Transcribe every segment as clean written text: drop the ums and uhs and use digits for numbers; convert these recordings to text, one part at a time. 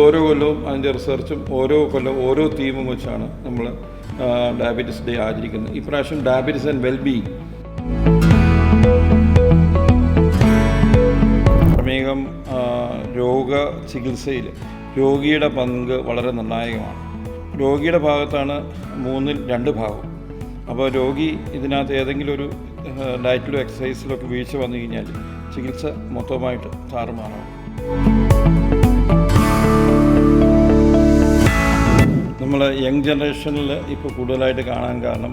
ഓരോ കൊല്ലവും അതിൻ്റെ റിസർച്ചും ഓരോ കൊല്ലം ഓരോ തീമും വെച്ചാണ് നമ്മൾ ഡയബറ്റീസ് ഡേ ആചരിക്കുന്നത്. ഇപ്രാവശ്യം ഡയബറ്റീസ് ആൻഡ് വെൽബീയിങ്. പ്രമേഹം രോഗ ചികിത്സയിൽ രോഗിയുടെ പങ്ക് വളരെ നിർണായകമാണ്. രോഗിയുടെ ഭാഗത്താണ് 2/3 ഭാഗം. അപ്പോൾ രോഗി ഇതിനകത്ത് ഏതെങ്കിലും ഒരു ഡയറ്റിലോ എക്സസൈസിലോ ഒക്കെ വീഴ്ച വന്നു കഴിഞ്ഞാൽ ചികിത്സ മൊത്തമായിട്ട് താറുമാറാവും. നമ്മൾ യങ് ജനറേഷനിൽ ഇപ്പോൾ കൂടുതലായിട്ട് കാണാൻ കാരണം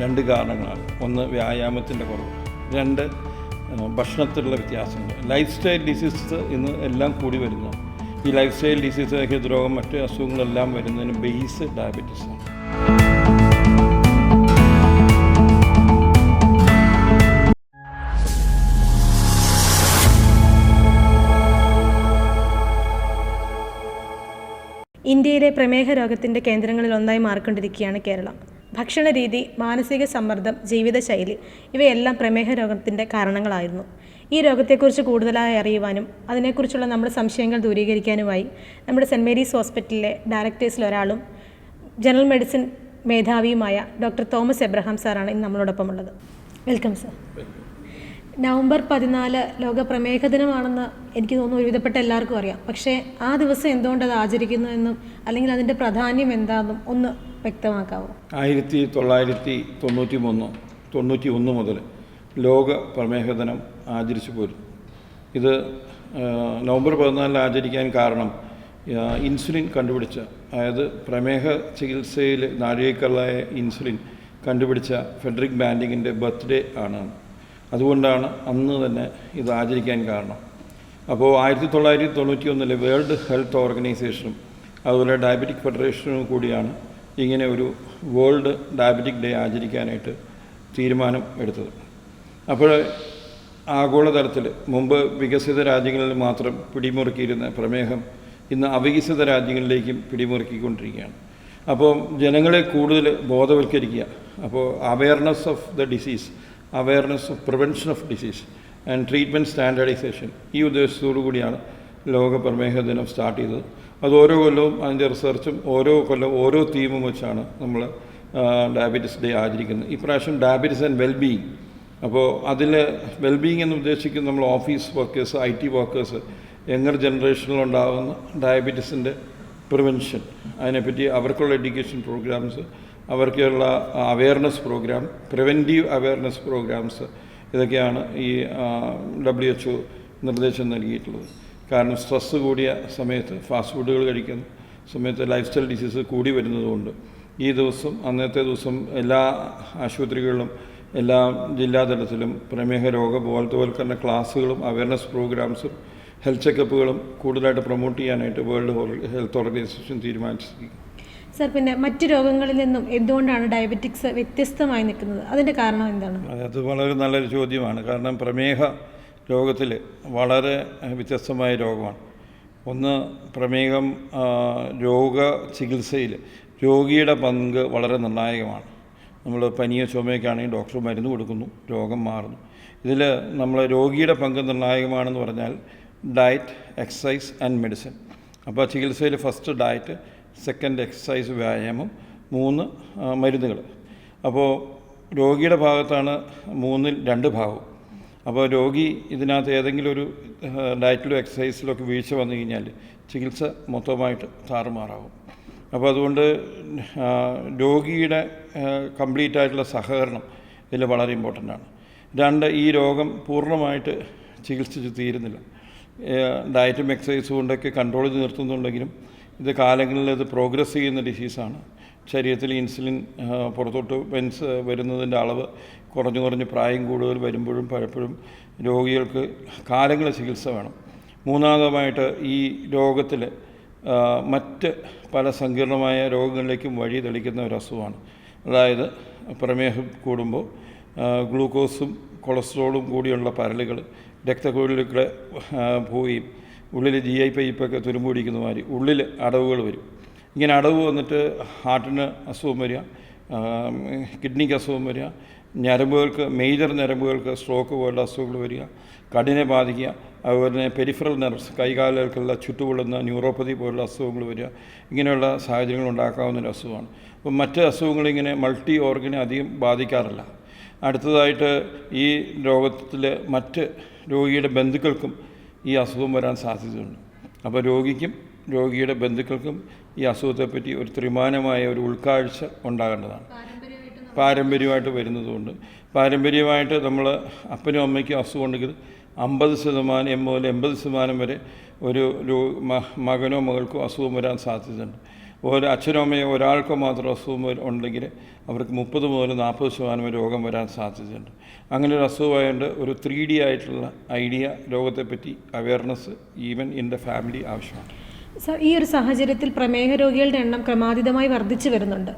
2 കാരണങ്ങളാണ്. ഒന്ന് വ്യായാമത്തിൻ്റെ കുറവ്, 2 ഭക്ഷണത്തിലുള്ള വ്യത്യാസങ്ങൾ. ലൈഫ് സ്റ്റൈൽ ഡിസീസസ് ഇന്ന് എല്ലാം കൂടി വരുന്നതാണ്. ഈ ലൈഫ് സ്റ്റൈൽ ഡിസീസ്, ഹൃദ്രോഗം, മറ്റ് അസുഖങ്ങളെല്ലാം വരുന്നതിന് ബേസ് ഡയബറ്റീസാണ്. ഇന്ത്യയിലെ പ്രമേഹ രോഗത്തിൻ്റെ കേന്ദ്രങ്ങളിൽ ഒന്നായി മാറിക്കൊണ്ടിരിക്കുകയാണ് കേരളം. ഭക്ഷണരീതി, മാനസിക സമ്മർദ്ദം, ജീവിതശൈലി ഇവയെല്ലാം പ്രമേഹ രോഗത്തിൻ്റെ കാരണങ്ങളായിരുന്നു. ഈ രോഗത്തെക്കുറിച്ച് കൂടുതലായി അറിയുവാനും അതിനെക്കുറിച്ചുള്ള നമ്മുടെ സംശയങ്ങൾ ദൂരീകരിക്കാനുമായി നമ്മുടെ സെൻറ്റ് മേരീസ് ഹോസ്പിറ്റലിലെ ഡയറക്ടേഴ്സിലൊരാളും ജനറൽ മെഡിസിൻ മേധാവിയുമായ ഡോക്ടർ തോമസ് എബ്രഹാം സാറാണ് ഇന്ന് നമ്മളോടൊപ്പം ഉള്ളത്. Welcome sir. നവംബർ 14 ലോക പ്രമേഹ ദിനമാണെന്ന് എനിക്ക് തോന്നുന്നു ഒരുവിധപ്പെട്ട എല്ലാവർക്കും അറിയാം. പക്ഷേ ആ ദിവസം എന്തുകൊണ്ട് അത് ആചരിക്കുന്നു എന്നും അല്ലെങ്കിൽ അതിൻ്റെ പ്രാധാന്യം എന്താണെന്നും ഒന്ന് വ്യക്തമാക്കാമോ? 1991 മുതൽ ലോക പ്രമേഹ ദിനം ആചരിച്ചു പോരും. ഇത് നവംബർ 14 ആചരിക്കാൻ കാരണം ഇൻസുലിൻ കണ്ടുപിടിച്ച, അതായത് പ്രമേഹ ചികിത്സയിൽ നാഴികക്കല്ലായ ഇൻസുലിൻ കണ്ടുപിടിച്ച ഫ്രെഡറിക് ബാൻഡിങ്ങിൻ്റെ ബർത്ത്ഡേ ആണ്. അതുകൊണ്ടാണ് അന്ന് തന്നെ ഇത് ആചരിക്കാൻ കാരണം. അപ്പോൾ 1991 വേൾഡ് ഹെൽത്ത് ഓർഗനൈസേഷനും അതുപോലെ ഡയബറ്റിക് ഫെഡറേഷനും കൂടിയാണ് ഇങ്ങനെ ഒരു വേൾഡ് ഡയബറ്റിക് ഡേ ആചരിക്കാനായിട്ട് തീരുമാനം എടുത്തത്. അപ്പോൾ ആഗോളതലത്തിൽ മുമ്പ് വികസിത രാജ്യങ്ങളിൽ മാത്രം പിടിമുറുക്കിയിരുന്ന പ്രമേഹം ഇന്ന് അവികസിത രാജ്യങ്ങളിലേക്കും പിടിമുറുക്കിക്കൊണ്ടിരിക്കുകയാണ്. അപ്പോൾ ജനങ്ങളെ കൂടുതൽ ബോധവൽക്കരിക്കുക, അപ്പോൾ awareness of the disease, awareness of prevention of disease and treatment standardisation, ഈ ഉദ്ദേശത്തോടു കൂടിയാണ് ലോക പ്രമേഹ ദിനം സ്റ്റാർട്ട് ചെയ്തത്. അത് ഓരോ കൊല്ലവും അതിൻ്റെ റിസർച്ചും ഓരോ കൊല്ലം ഓരോ തീമും വെച്ചാണ് നമ്മൾ ഡയബറ്റീസ് ഡേ ആചരിക്കുന്നത്. ഇപ്രാവശ്യം ഡയബറ്റീസ് ആൻഡ് വെൽബീയിങ്. അപ്പോൾ അതിൽ വെൽബീയിങ് എന്ന് ഉദ്ദേശിക്കുന്നത് നമ്മൾ office workers, IT workers, younger ജനറേഷനിലുണ്ടാകുന്ന ഡയബറ്റീസിൻ്റെ പ്രിവെൻഷൻ, അതിനെപ്പറ്റി അവർക്കുള്ള എഡ്യൂക്കേഷൻ പ്രോഗ്രാംസ്, അവർക്കുള്ള awareness programme, preventive awareness programmes, ഇതൊക്കെയാണ് ഈ WHO നിർദ്ദേശം നൽകിയിട്ടുള്ളത്. കാരണം സ്ട്രെസ്സ് കൂടിയ സമയത്ത്, ഫാസ്റ്റ് ഫുഡുകൾ കഴിക്കുന്ന സമയത്ത് ലൈഫ് സ്റ്റൈൽ ഡിസീസ് കൂടി വരുന്നതുകൊണ്ട് ഈ ദിവസം, അന്നത്തെ ദിവസം എല്ലാ ആശുപത്രികളിലും എല്ലാ ജില്ലാതലത്തിലും പ്രമേഹ രോഗ ബോധവൽക്കരണ ക്ലാസ്സുകളും അവയർനെസ് പ്രോഗ്രാംസും ഹെൽത്ത് ചെക്കപ്പുകളും കൂടുതലായിട്ട് പ്രൊമോട്ട് ചെയ്യാനായിട്ട് വേൾഡ് ഹെൽത്ത് ഓർഗനൈസേഷൻ തീരുമാനിച്ചിരിക്കും. സർ, പിന്നെ മറ്റ് രോഗങ്ങളിൽ നിന്നും എന്തുകൊണ്ടാണ് ഡയബറ്റിക്സ് വ്യത്യസ്തമായി നിൽക്കുന്നത്? അതിൻ്റെ കാരണം എന്താണ്? അത് വളരെ നല്ലൊരു ചോദ്യമാണ്. കാരണം പ്രമേഹ രോഗത്തിൽ വളരെ വ്യത്യസ്തമായ രോഗമാണ്. ഒന്ന്, പ്രമേഹം രോഗ ചികിത്സയിൽ രോഗിയുടെ പങ്ക് വളരെ നിർണായകമാണ്. നമ്മൾ പനിയോ ചുമയൊക്കെ ആണെങ്കിൽ ഡോക്ടർ മരുന്ന് കൊടുക്കുന്നു, രോഗം മാറുന്നു. ഇതിൽ നമ്മൾ രോഗിയുടെ പങ്ക് നിർണായകമാണെന്ന് പറഞ്ഞാൽ ഡയറ്റ്, എക്സസൈസ് ആൻഡ് മെഡിസിൻ. അപ്പോൾ ചികിത്സയിൽ ഫസ്റ്റ് ഡയറ്റ്, സെക്കൻഡ് എക്സസൈസ്, വ്യായാമം, 3 മരുന്നുകൾ. അപ്പോൾ രോഗിയുടെ ഭാഗത്താണ് 2/3 ഭാഗം. അപ്പോൾ രോഗി ഇതിനകത്ത് ഏതെങ്കിലും ഒരു ഡയറ്റിലോ എക്സസൈസിലോ ഒക്കെ വീഴ്ച വന്നു കഴിഞ്ഞാൽ ചികിത്സ മൊത്തമായിട്ട് താറുമാറാവും. അപ്പോൾ അതുകൊണ്ട് രോഗിയുടെ കംപ്ലീറ്റ് ആയിട്ടുള്ള സഹകരണം ഇതിൽ വളരെ ഇമ്പോർട്ടൻ്റ് ആണ്. 2, ഈ രോഗം പൂർണ്ണമായിട്ട് ചികിത്സിച്ച് തീരുന്നില്ല. ഡയറ്റും എക്സസൈസും കൊണ്ടൊക്കെ കൺട്രോൾ ചെയ്ത് നിർത്തുന്നുണ്ടെങ്കിലും ഇത് കാലങ്ങളിൽ ഇത് പ്രോഗ്രസ് ചെയ്യുന്ന ഡിസീസാണ്. ശരീരത്തിൽ ഇൻസുലിൻ പുറത്തോട്ട് വരുന്നതിൻ്റെ അളവ് കുറഞ്ഞ് പ്രായം കൂടുതൽ വരുമ്പോഴും പലപ്പോഴും രോഗികൾക്ക് കാലങ്ങൾ ചികിത്സ വേണം. 3ാമതായിട്ട് ഈ രോഗത്തിൽ മറ്റ് പല സങ്കീർണമായ രോഗങ്ങളിലേക്കും വഴി തെളിക്കുന്ന ഒരു അസുഖമാണ്. അതായത് പ്രമേഹം കൂടുമ്പോൾ ഗ്ലൂക്കോസും കൊളസ്ട്രോളും കൂടിയുള്ള പരലുകൾ രക്തക്കുഴലിലൂടെ പോവുകയും ഉള്ളിൽ GI പൈപ്പൊക്കെ തുരുമ്പ് പിടിക്കുന്ന മാതിരി ഉള്ളിൽ അടവുകൾ വരും. ഇങ്ങനെ അടവ് വന്നിട്ട് ഹാർട്ടിന് അസുഖം വരിക, കിഡ്നിക്ക് അസുഖം വരിക, ഞരമ്പുകൾക്ക്, മേജർ ഞരമ്പുകൾക്ക് സ്ട്രോക്ക് പോലുള്ള അസുഖങ്ങൾ വരിക, കണ്ണിനെ ബാധിക്കുക, അതുപോലെ തന്നെ പെരിഫറൽ നെർവ്സ്, കൈകാലുകൾക്കുള്ള ചുറ്റുകൊള്ളുന്ന ന്യൂറോപ്പതി പോലുള്ള അസുഖങ്ങൾ വരിക, ഇങ്ങനെയുള്ള സാഹചര്യങ്ങൾ ഉണ്ടാക്കാവുന്ന ഒരു അസുഖമാണ്. അപ്പം മറ്റ് അസുഖങ്ങളിങ്ങനെ മൾട്ടി ഓർഗനെ അധികം ബാധിക്കാറില്ല. അടുത്തതായിട്ട് ഈ രോഗത്തിൽ മറ്റ് രോഗിയുടെ ബന്ധുക്കൾക്കും ഈ അസുഖം വരാൻ സാധ്യതയുണ്ട്. അപ്പോൾ രോഗിയുടെ ബന്ധുക്കൾക്കും ഈ അസുഖത്തെപ്പറ്റി ഒരു ത്രിമാനമായ ഒരു ഉൾക്കാഴ്ച ഉണ്ടാകേണ്ടതാണ്. പാരമ്പര്യമായിട്ട് വരുന്നതുകൊണ്ട് പാരമ്പര്യമായിട്ട് നമ്മൾ അപ്പനും അമ്മയ്ക്കും അസുഖം ഉണ്ടെങ്കിൽ 50% മുതൽ 80% വരെ ഒരു മകനോ മകൾക്കോ അസുഖം വരാൻ സാധ്യതയുണ്ട്. ഒരു അച്ഛനോ അമ്മയോ ഒരാൾക്കോ മാത്രം അസുഖം ഉണ്ടെങ്കിൽ അവർക്ക് 30 മുതൽ 40% വരെ രോഗം വരാൻ സാധ്യതയുണ്ട്. അങ്ങനെ ഒരു അസുഖമായതുകൊണ്ട് ഒരു 3D ആയിട്ടുള്ള ഐഡിയ രോഗത്തെപ്പറ്റി awareness even in the family ആവശ്യമാണ്. സർ, ഈ ഒരു സാഹചര്യത്തിൽ പ്രമേഹ രോഗികളുടെ എണ്ണം ക്രമാതീതമായി വർദ്ധിച്ചു വരുന്നുണ്ട്.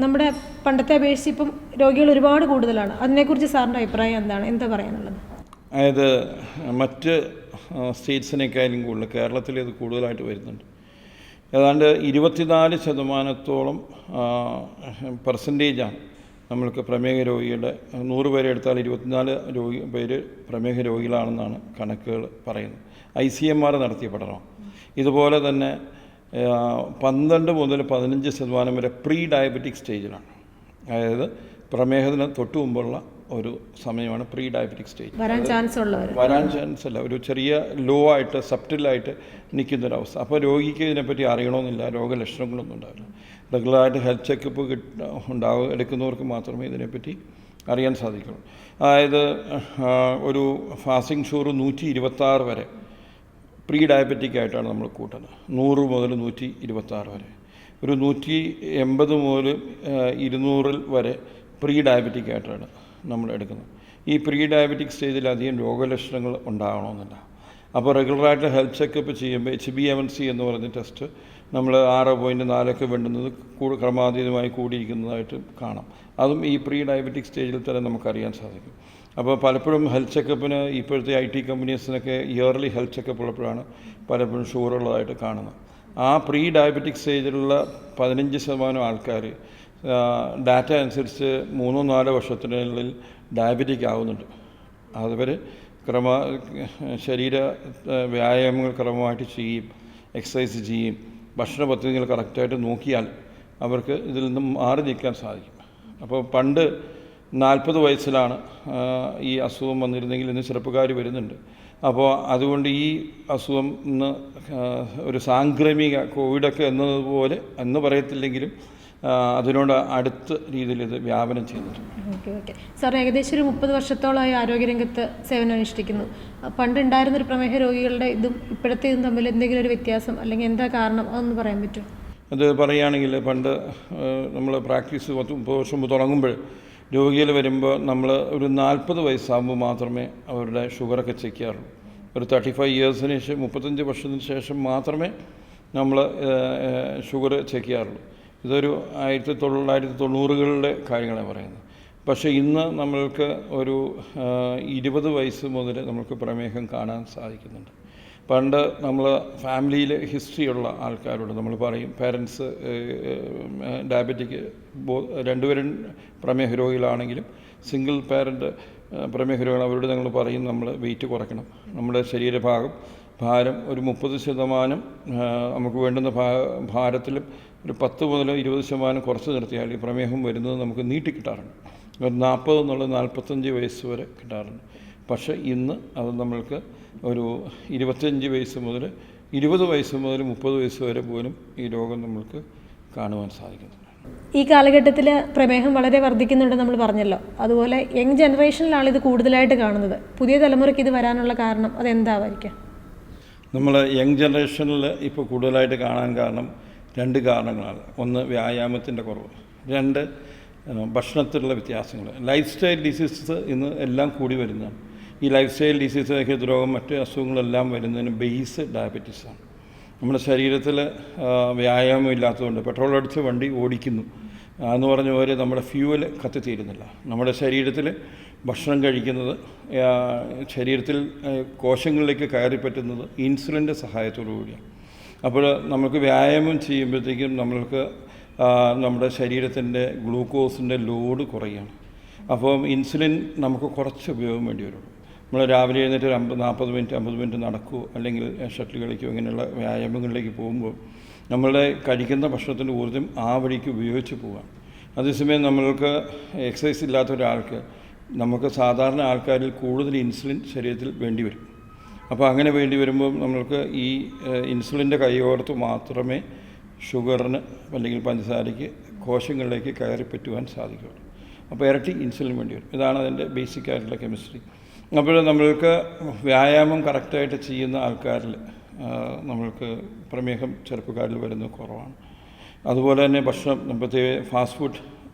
നമ്മുടെ പണ്ടത്തെ അപേക്ഷിച്ച് ഇപ്പം രോഗികൾ ഒരുപാട് കൂടുതലാണ്. അതിനെക്കുറിച്ച് സാറിൻ്റെ അഭിപ്രായം എന്താണ്? എന്താ പറയാനുള്ളത്? അതായത് മറ്റ് സ്റ്റേറ്റ്സിനേക്കാളും കൂടുതൽ കേരളത്തിൽ ഇത് കൂടുതലായിട്ട് വരുന്നുണ്ട്. ഏതാണ്ട് 24% പെർസെൻറ്റേജാണ് നമ്മൾക്ക് പ്രമേഹ രോഗിയുടെ 100 പേരെ എടുത്താൽ 24 പേര് പ്രമേഹ രോഗികളാണെന്നാണ് കണക്കുകൾ പറയുന്നത്. ICMR നടത്തിയ പഠനം. ഇതുപോലെ തന്നെ 12 മുതൽ 15% വരെ പ്രീ ഡയബറ്റിക് സ്റ്റേജിലാണ്. അതായത് പ്രമേഹത്തിന് തൊട്ട് മുമ്പുള്ള ഒരു സമയമാണ് പ്രീ ഡയബറ്റിക് സ്റ്റേജ്. വരാൻ ചാൻസ് അല്ല, ഒരു ചെറിയ ലോ ആയിട്ട് സബ്റ്റിലായിട്ട് നിൽക്കുന്നൊരവസ്ഥ. അപ്പോൾ രോഗിക്ക് ഇതിനെപ്പറ്റി അറിയണമെന്നില്ല, രോഗലക്ഷണങ്ങളൊന്നും ഉണ്ടാവില്ല. റെഗുലറായിട്ട് ഹെൽത്ത് ചെക്കപ്പ് എടുക്കുന്നവർക്ക് മാത്രമേ ഇതിനെപ്പറ്റി അറിയാൻ സാധിക്കുള്ളൂ. അതായത് ഒരു ഫാസ്റ്റിംഗ് ഷുഗർ 126 വരെ പ്രീ ഡയബറ്റിക് ആയിട്ടാണ് നമ്മൾ കൂട്ടുന്നത്. 100 മുതൽ 126 വരെ. ഒരു 180 മുതൽ 200 വരെ പ്രീ ഡയബറ്റിക് ആയിട്ടാണ് നമ്മൾ എടുക്കുന്നത്. ഈ പ്രീ ഡയബറ്റിക് സ്റ്റേജിൽ അധികം രോഗലക്ഷണങ്ങൾ ഉണ്ടാകണമെന്നില്ല. അപ്പോൾ റെഗുലറായിട്ട് ഹെൽത്ത് ചെക്കപ്പ് ചെയ്യുമ്പോൾ HbA1c എന്ന് പറഞ്ഞ ടെസ്റ്റ് നമ്മൾ 6.4 വേണ്ടുന്നത് ക്രമാതീതമായി കൂടിയിരിക്കുന്നതായിട്ട് കാണാം. അതും ഈ പ്രീ ഡയബറ്റിക് സ്റ്റേജിൽ തന്നെ നമുക്കറിയാൻ സാധിക്കും. അപ്പോൾ പലപ്പോഴും ഹെൽത്ത് ചെക്കപ്പിന് ഇപ്പോഴത്തെ IT കമ്പനീസിനൊക്കെ ഇയർലി ഹെൽത്ത് ചെക്കപ്പ് ഉള്ളപ്പോഴാണ് പലപ്പോഴും ഷുഗറുള്ളതായിട്ട് കാണുന്നത്. ആ പ്രീ ഡയബറ്റിക് സ്റ്റേജിലുള്ള 15% ആൾക്കാർ ഡാറ്റ അനുസരിച്ച് 3-4 വർഷത്തിനുള്ളിൽ ഡയബറ്റിക് ആവുന്നുണ്ട്. അതുവരെ ശരീര വ്യായാമങ്ങൾ ക്രമമായിട്ട് ചെയ്യും, എക്സസൈസ് ചെയ്യും, ഭക്ഷണ പദ്ധതികൾ കറക്റ്റായിട്ട് നോക്കിയാൽ അവർക്ക് ഇതിൽ നിന്നും മാറി നിൽക്കാൻ സാധിക്കും. അപ്പോൾ പണ്ട് 40 വയസ്സിലാണ് ഈ അസുഖം വന്നിരുന്നെങ്കിൽ ഇന്ന് ചെറുപ്പക്കാർ വരുന്നുണ്ട്. അപ്പോൾ അതുകൊണ്ട് ഈ അസുഖം ഇന്ന് ഒരു സാംക്രമിക കോവിഡൊക്കെ എന്നതുപോലെ എന്ന് പറയത്തില്ലെങ്കിലും അതിനോട് അടുത്ത രീതിയിൽ ഇത് വ്യാപനം ചെയ്തിട്ടുണ്ട്. ഓക്കെ സാർ, ഏകദേശം ഒരു 30 വർഷത്തോളമായി ആരോഗ്യരംഗത്ത് സേവനം അനുഷ്ഠിക്കുന്നു. പണ്ടുണ്ടായിരുന്നൊരു പ്രമേഹ രോഗികളുടെ ഇതും ഇപ്പോഴത്തേതും തമ്മിൽ എന്തെങ്കിലും ഒരു വ്യത്യാസം അല്ലെങ്കിൽ എന്താ കാരണം അതൊന്ന് പറയാൻ പറ്റുമോ? അത് പറയുകയാണെങ്കിൽ പണ്ട് നമ്മൾ പ്രാക്ടീസ് 30 വർഷം തുടങ്ങുമ്പോൾ രോഗികൾ വരുമ്പോൾ നമ്മൾ ഒരു 40 വയസ്സാകുമ്പോൾ മാത്രമേ അവരുടെ ഷുഗറൊക്കെ ചെക്ക് ചെയ്യാറുള്ളൂ. ഒരു 35 ഇയേഴ്സിന് ശേഷം 35 വർഷത്തിന് ശേഷം മാത്രമേ നമ്മൾ ഷുഗർ ചെക്ക് ചെയ്യാറുള്ളൂ. ഇതൊരു 1990കളുടെ കാര്യങ്ങളാണ് പറയുന്നത്. പക്ഷേ ഇന്ന് നമ്മൾക്ക് ഒരു 20 വയസ്സ് മുതൽ നമുക്ക് പ്രമേഹം കാണാൻ സാധിക്കുന്നുണ്ട്. പണ്ട് നമ്മൾ ഫാമിലിയിൽ ഹിസ്റ്ററിയുള്ള ആൾക്കാരോട് നമ്മൾ പറയും, പേരൻസ് ഡയബറ്റിക് രണ്ടുപേരും പ്രമേഹ രോഗികളാണെങ്കിലും സിംഗിൾ പാരൻ്റ് പ്രമേഹ രോഗികൾ, അവരോട് ഞങ്ങൾ പറയും നമ്മൾ വെയിറ്റ് കുറയ്ക്കണം, നമ്മുടെ ഭാരം ഒരു 30% നമുക്ക് വേണ്ടുന്ന ഭാരത്തിലും ഒരു 10 മുതൽ 20% കുറച്ച് നിർത്തിയാൽ ഈ പ്രമേഹം വരുന്നത് നമുക്ക് നീട്ടിക്കിട്ടാറുണ്ട്. ഒരു 40 എന്നുള്ളത് 45 വയസ്സ് വരെ കിട്ടാറുണ്ട്. പക്ഷേ ഇന്ന് അത് നമ്മൾക്ക് ഒരു 25 വയസ്സ് മുതൽ 20 വയസ്സ് മുതൽ 30 വയസ്സ് വരെ പോലും ഈ രോഗം നമ്മൾക്ക് കാണുവാൻ സാധിക്കുന്നുണ്ട്. ഈ കാലഘട്ടത്തിൽ പ്രമേഹം വളരെ വർദ്ധിക്കുന്നുണ്ട് നമ്മൾ പറഞ്ഞല്ലോ. അതുപോലെ യങ് ജനറേഷനിലാണ് ഇത് കൂടുതലായിട്ട് കാണുന്നത്. പുതിയ തലമുറയ്ക്ക് ഇത് വരാനുള്ള കാരണം അതെന്താവായിരിക്കാം? നമ്മൾ യങ് ജനറേഷനിൽ ഇപ്പോൾ കൂടുതലായിട്ട് കാണാൻ കാരണം 2 കാരണങ്ങളാണ്. ഒന്ന് വ്യായാമത്തിൻ്റെ കുറവ്, 2 ഭക്ഷണത്തിലുള്ള വ്യത്യാസങ്ങൾ. ലൈഫ് സ്റ്റൈൽ ഡിസീസസ് ഇന്ന് എല്ലാം കൂടി വരുന്നതാണ്. ഈ ലൈഫ് സ്റ്റൈൽ ഡിസീസ്, ഹൃദ്രോഗം, മറ്റ് അസുഖങ്ങളെല്ലാം വരുന്നതിന് ബേസ് ഡയബറ്റീസാണ്. നമ്മുടെ ശരീരത്തിൽ വ്യായാമം ഇല്ലാത്തതുകൊണ്ട് പെട്രോൾ അടിച്ച് വണ്ടി ഓടിക്കുന്നു എന്ന് പറഞ്ഞ പോലെ നമ്മുടെ ഫ്യൂവൽ കത്തിത്തീരുന്നില്ല. നമ്മുടെ ശരീരത്തിൽ ഭക്ഷണം കഴിക്കുന്നത് ശരീരത്തിൽ കോശങ്ങളിലേക്ക് കയറി പറ്റുന്നത് ഇൻസുലിൻ്റെ സഹായത്തോടു കൂടിയാണ്. അപ്പോൾ നമുക്ക് വ്യായാമം ചെയ്യുമ്പോഴത്തേക്കും നമ്മൾക്ക് നമ്മുടെ ശരീരത്തിൻ്റെ ഗ്ലൂക്കോസിൻ്റെ ലോഡ് കുറയുകയാണ്. അപ്പം ഇൻസുലിൻ നമുക്ക് കുറച്ച് ഉപയോഗം വേണ്ടി വരുള്ളൂ. നമ്മൾ രാവിലെ എഴുന്നേറ്റ് ഒരു 40 മിനിറ്റ് നടക്കുകയോ അല്ലെങ്കിൽ ഷട്ടിൽ കളിക്കുകയോ ഇങ്ങനെയുള്ള വ്യായാമങ്ങളിലേക്ക് പോകുമ്പോൾ നമ്മളുടെ കഴിക്കുന്ന ഭക്ഷണത്തിൻ്റെ ഊർജ്ജം ആ വഴിക്ക് ഉപയോഗിച്ച് പോകാം. അതേസമയം നമ്മൾക്ക് എക്സസൈസ് ഇല്ലാത്ത ഒരാൾക്ക് നമുക്ക് സാധാരണ ആൾക്കാരിൽ കൂടുതൽ ഇൻസുലിൻ ശരീരത്തിൽ വേണ്ടി വരും. അപ്പോൾ അങ്ങനെ വേണ്ടി വരുമ്പോൾ നമ്മൾക്ക് ഈ ഇൻസുലിൻ്റെ കൈയോർത്ത് മാത്രമേ ഷുഗറിന് അല്ലെങ്കിൽ പഞ്ചസാരയ്ക്ക് കോശങ്ങളിലേക്ക് കയറി പറ്റുവാൻ സാധിക്കുകയുള്ളൂ. അപ്പോൾ ഇരട്ടി ഇൻസുലിൻ വേണ്ടി വരും. ഇതാണ് അതിൻ്റെ ബേസിക് ആയിട്ടുള്ള കെമിസ്ട്രി. അപ്പോൾ നമ്മൾക്ക് വ്യായാമം കറക്റ്റായിട്ട് ചെയ്യുന്ന ആൾക്കാരിൽ നമ്മൾക്ക് പ്രമേഹം ചെറുപ്പക്കാരിൽ വരുന്നത് കുറവാണ്. അതുപോലെ തന്നെ ഭക്ഷണം, പ്രത്യേക ഫാസ്റ്റ് ഫുഡ്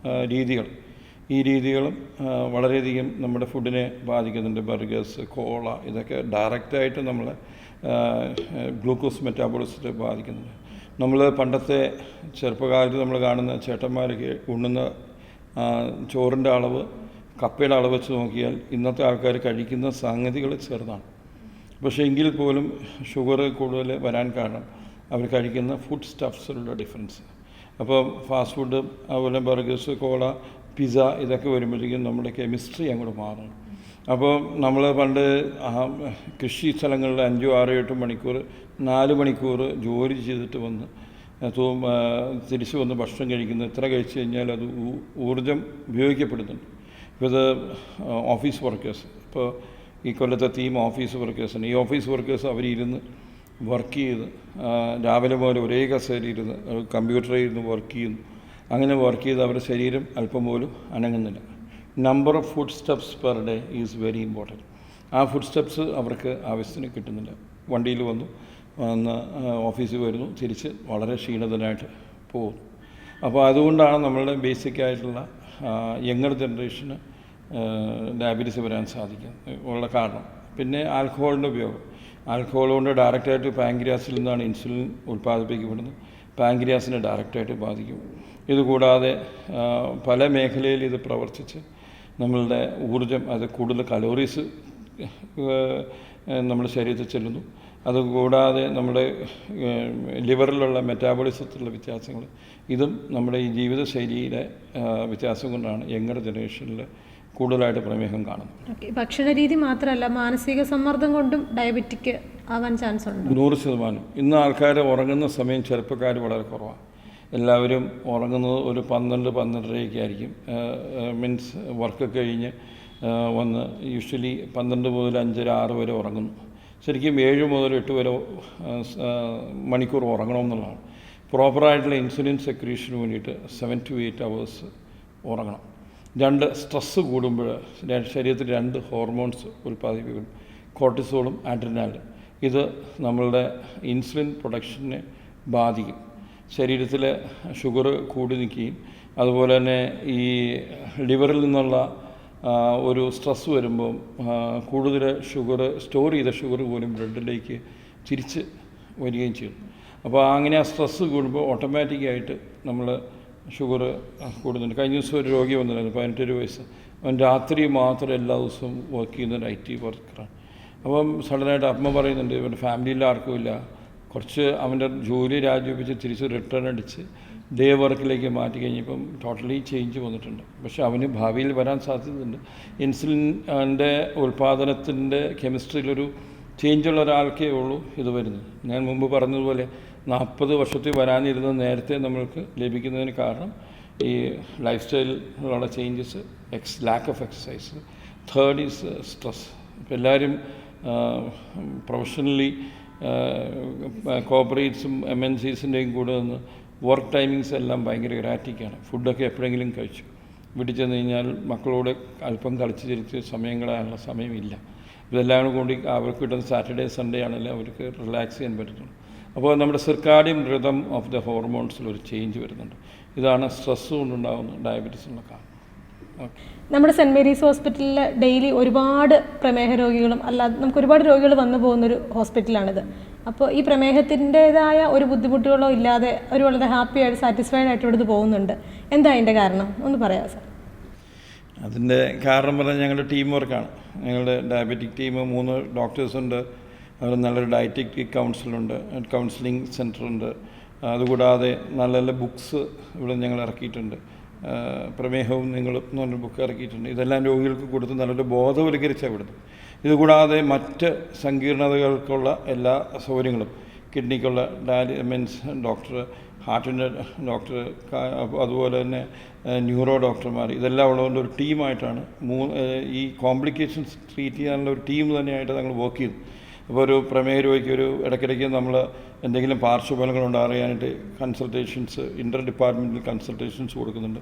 രീതികൾ, ഈ രീതികളും വളരെയധികം നമ്മുടെ ഫുഡിനെ ബാധിക്കുന്നുണ്ട്. ബർഗേഴ്സ്, കോള, ഇതൊക്കെ ഡയറക്റ്റായിട്ട് നമ്മളെ ഗ്ലൂക്കോസ് മെറ്റാബോളിസത്തെ ബാധിക്കുന്നുണ്ട്. നമ്മൾ പണ്ടത്തെ ചെറുപ്പകാലത്ത് നമ്മൾ കാണുന്ന ചേട്ടന്മാരൊക്കെ ഉണ്ണുന്ന ചോറിൻ്റെ അളവ്, കപ്പയുടെ അളവ് വെച്ച് നോക്കിയാൽ ഇന്നത്തെ ആൾക്കാർ കഴിക്കുന്ന സംഗതികൾ ചെറുതാണ്. പക്ഷേ എങ്കിൽ പോലും ഷുഗർ കൂടുതൽ വരാൻ കാരണം അവർ കഴിക്കുന്ന ഫുഡ് സ്റ്റഫ്സിലുള്ള ഡിഫറൻസ്. അപ്പോൾ ഫാസ്റ്റ് ഫുഡ്, അതുപോലെ ബർഗേഴ്സ്, കോള, പിസ്സ, ഇതൊക്കെ വരുമ്പോഴേക്കും നമ്മുടെ കെമിസ്ട്രി അങ്ങോട്ട് മാറും. അപ്പോൾ നമ്മൾ പണ്ട് കൃഷി സ്ഥലങ്ങളിൽ 5, 6, 8 മണിക്കൂർ, 4 മണിക്കൂർ ജോലി ചെയ്തിട്ട് വന്ന് തിരിച്ചു വന്ന് ഭക്ഷണം കഴിക്കുന്നത്, എത്ര കഴിച്ചു കഴിഞ്ഞാൽ അത് ഊർജം ഉപയോഗിക്കപ്പെടുന്നുണ്ട്. ഇപ്പോൾ ഇത് ഓഫീസ് വർക്കേഴ്സ്, ഇപ്പോൾ ഈ കൊല്ലത്തെ തീം ഓഫീസ് വർക്കേഴ്സാണ്. ഈ ഓഫീസ് വർക്കേഴ്സ് അവരിരുന്ന് വർക്ക് ചെയ്ത് രാവിലെ മുതൽ ഒരേ കസേരയിരുന്ന് കമ്പ്യൂട്ടറിൽ ഇരുന്ന് വർക്ക് ചെയ്യുന്നു. അങ്ങനെ വർക്ക് ചെയ്ത് അവരുടെ ശരീരം അല്പം പോലും അനങ്ങുന്നില്ല. Number of footsteps per day is very important. ആ ഫുഡ് സ്റ്റെപ്സ് അവർക്ക് ആവശ്യത്തിന് കിട്ടുന്നില്ല. വണ്ടിയിൽ വന്ന് ഓഫീസിൽ വരുന്നു, തിരിച്ച് വളരെ ക്ഷീണിതനായിട്ട് പോകുന്നു. അപ്പോൾ അതുകൊണ്ടാണ് നമ്മളുടെ ബേസിക് ആയിട്ടുള്ള യങ്ങർ ജനറേഷന് ഡയബറ്റീസ് വരാൻ ഉള്ള കാരണം. പിന്നെ ആൽക്കഹോളിൻ്റെ ഉപയോഗം. ആൽക്കഹോൾ കൊണ്ട് ഡയറക്റ്റായിട്ട് പാങ്ക്രിയാസിൽ നിന്നാണ് ഇൻസുലിൻ ഉൽപ്പാദിപ്പിക്കപ്പെടുന്നത്. പാങ്ക്രിയാസിനെ ഡയറക്റ്റായിട്ട് ബാധിക്കും. ഇതുകൂടാതെ പല മേഖലയിൽ ഇത് പ്രവർത്തിച്ച് നമ്മളുടെ ഊർജം, അത് കൂടുതൽ കലോറീസ് നമ്മുടെ ശരീരത്തിൽ ചെല്ലുന്നു. അതുകൂടാതെ നമ്മുടെ ലിവറിലുള്ള മെറ്റാബോളിസത്തിലുള്ള വ്യത്യാസങ്ങൾ, ഇതും നമ്മുടെ ഈ ജീവിതശൈലിയിലെ വ്യത്യാസം കൊണ്ടാണ് യങ്ങർ ജനറേഷനിൽ കൂടുതലായിട്ട് പ്രമേഹം കാണുന്നത്. ഭക്ഷണ രീതി മാത്രമല്ല, മാനസിക സമ്മർദ്ദം കൊണ്ടും ഡയബറ്റിക് ആവാൻ ചാൻസ് ഉണ്ട്. 100%. ഇന്ന് ആൾക്കാർ ഉറങ്ങുന്ന സമയം ചെറുപ്പക്കാർ വളരെ കുറവാണ്. എല്ലാവരും ഉറങ്ങുന്നത് ഒരു 12-12:30 ആയിരിക്കും. മീൻസ് വർക്കൊക്കെ കഴിഞ്ഞ് വന്ന് യൂഷ്വലി 12 മുതൽ 5, 6 വരെ ഉറങ്ങുന്നു. ശരിക്കും 7 മുതൽ 8 വരെ മണിക്കൂർ ഉറങ്ങണമെന്നുള്ളതാണ്. പ്രോപ്പറായിട്ടുള്ള ഇൻസുലിൻ സെക്രീഷന് വേണ്ടിയിട്ട് 7 to 8 hours ഉറങ്ങണം. 2, സ്ട്രെസ്സ് കൂടുമ്പോൾ ശരീരത്തിൽ 2 ഹോർമോൺസ് ഉൽപ്പാദിപ്പിക്കും, കോർട്ടിസോളും ആഡ്രിനാലിനും. ഇത് നമ്മളുടെ ഇൻസുലിൻ പ്രൊഡക്ഷനെ ബാധിക്കും. ശരീരത്തിലെ ഷുഗർ കൂടി നിൽക്കുകയും അതുപോലെ തന്നെ ഈ ലിവറിൽ നിന്നുള്ള ഒരു സ്ട്രെസ് വരുമ്പോൾ കൂടുതൽ ഷുഗർ, സ്റ്റോർ ചെയ്ത ഷുഗർ പോലും ബ്ലഡിലേക്ക് തിരിച്ച് വരികയും ചെയ്യും. അപ്പോൾ അങ്ങനെ ആ സ്ട്രെസ്സ് കൂടുമ്പോൾ ഓട്ടോമാറ്റിക്കായിട്ട് നമ്മൾ ഷുഗർ കൂടുന്നുണ്ട്. കഴിഞ്ഞ ദിവസം ഒരു രോഗി വന്നിരുന്നു, 18 വയസ്സ്. അവൻ രാത്രി മാത്രം എല്ലാ ദിവസവും വർക്ക് ചെയ്യുന്ന ഒരു IT വർക്കറാണ്. അപ്പം സഡനായിട്ട് അമ്മ പറയുന്നുണ്ട്, ഇവരുടെ ഫാമിലിയിൽ ആർക്കും ഇല്ല. കുറച്ച് അവൻ്റെ ജോലി രാജിവെപ്പിച്ച് തിരിച്ച് റിട്ടേൺ അടിച്ച് ഡേ വർക്കിലേക്ക് മാറ്റി കഴിഞ്ഞപ്പം ടോട്ടലി ചേഞ്ച് വന്നിട്ടുണ്ട്. പക്ഷെ അവന് ഭാവിയിൽ വരാൻ സാധ്യതയുണ്ട്. ഇൻസുലിൻ്റെ ഉൽപ്പാദനത്തിൻ്റെ കെമിസ്ട്രിയിലൊരു ചേഞ്ചുള്ള ഒരാൾക്കേ ഉള്ളൂ ഇത് വരുന്നത്. ഞാൻ മുമ്പ് പറഞ്ഞതുപോലെ 40 വർഷത്തിൽ വരാനിരുന്ന നേരത്തെ നമ്മൾക്ക് ലഭിക്കുന്നതിന് കാരണം ഈ ലൈഫ് സ്റ്റൈലിലുള്ള changes, lack of exercise. 3rd is stress. ഇപ്പോൾ എല്ലാവരും പ്രൊഫഷണലി കോർപ്പറേറ്റ്സും MNCസിൻ്റെയും കൂടെ നിന്ന് വർക്ക് ടൈമിങ്സ് എല്ലാം ഭയങ്കര ഇറാറ്റിക്കാണ്. ഫുഡൊക്കെ എപ്പോഴെങ്കിലും കഴിച്ചു, വീട്ടിൽ ചെന്ന് കഴിഞ്ഞാൽ മക്കളോട് അല്പം കളിച്ച് ചിരിച്ച് സമയം കളയാനുള്ള സമയമില്ല. ഇതെല്ലാം കൊണ്ട് അവർക്ക് കിട്ടുന്ന സാറ്റർഡേ സൺഡേ ആണെങ്കിലും അവർക്ക് റിലാക്സ് ചെയ്യാൻ പറ്റുന്നുള്ളൂ. അപ്പോൾ നമ്മുടെ സിർക്കാഡിയൻ റിതം ഓഫ് ദ ഹോർമോൺസിലൊരു ചേഞ്ച് വരുന്നുണ്ട്. ഇതാണ് സ്ട്രെസ് കൊണ്ടുണ്ടാകുന്ന ഡയബറ്റീസിനുള്ള കാരണം. നമ്മുടെ സെൻറ്റ് മേരീസ് ഹോസ്പിറ്റലിൽ ഡെയിലി ഒരുപാട് പ്രമേഹ രോഗികളും അല്ലാതെ നമുക്ക് ഒരുപാട് രോഗികൾ വന്നു പോകുന്നൊരു ഹോസ്പിറ്റലാണിത്. അപ്പോൾ ഈ പ്രമേഹത്തിൻ്റേതായ ഒരു ബുദ്ധിമുട്ടുകളോ ഇല്ലാതെ അവർ വളരെ ഹാപ്പി ആയിട്ട് സാറ്റിസ്ഫൈഡ് ആയിട്ട് ഇവിടുന്ന് പോകുന്നുണ്ട്. എന്താ അതിൻ്റെ കാരണം ഒന്ന് പറയാമോ സാർ? അതിൻ്റെ കാരണം പറഞ്ഞാൽ ഞങ്ങളുടെ ടീം വർക്കാണ്. ഞങ്ങളുടെ ഡയബറ്റിക് ടീം 3 ഡോക്ടേഴ്സുണ്ട്. അവർ നല്ലൊരു ഡയറ്റിക് കൗൺസിലുണ്ട്, കൗൺസിലിംഗ് സെൻറ്ററുണ്ട്. അതുകൂടാതെ നല്ല നല്ല ബുക്സ് ഇവിടെ ഞങ്ങൾ ഇറക്കിയിട്ടുണ്ട്. പ്രമേഹവും നിങ്ങളും എന്ന് പറഞ്ഞൊരു ബുക്ക് ഇറക്കിയിട്ടുണ്ട്. ഇതെല്ലാം രോഗികൾക്ക് കൊടുത്ത് നല്ലൊരു ബോധവൽക്കരിച്ചാണ് വിടുന്നത്. ഇതുകൂടാതെ മറ്റ് സങ്കീർണതകൾക്കുള്ള എല്ലാ സൗകര്യങ്ങളും, കിഡ്നിക്കുള്ള മീൻസ് ഡോക്ടർ, ഹാർട്ടിൻ്റെ ഡോക്ടർ, അതുപോലെ തന്നെ ന്യൂറോ ഡോക്ടർമാർ, ഇതെല്ലാം ഉള്ളതുകൊണ്ട് ഒരു ടീമായിട്ടാണ് ഈ കോംപ്ലിക്കേഷൻസ് ട്രീറ്റ് ചെയ്യാനുള്ള ഒരു ടീം തന്നെയായിട്ട് ഞങ്ങൾ വർക്ക് ചെയ്തു. അപ്പോൾ ഒരു പ്രമേഹ രോഗിക്ക് ഇടയ്ക്കിടയ്ക്ക് നമ്മൾ എന്തെങ്കിലും പാർശ്വഫലങ്ങളുണ്ടോ അറിയാനായിട്ട് കൺസൾട്ടേഷൻസ്, ഇൻ്റർ ഡിപ്പാർട്ട്മെൻറ്റൽ കൺസൾട്ടേഷൻസ് കൊടുക്കുന്നുണ്ട്.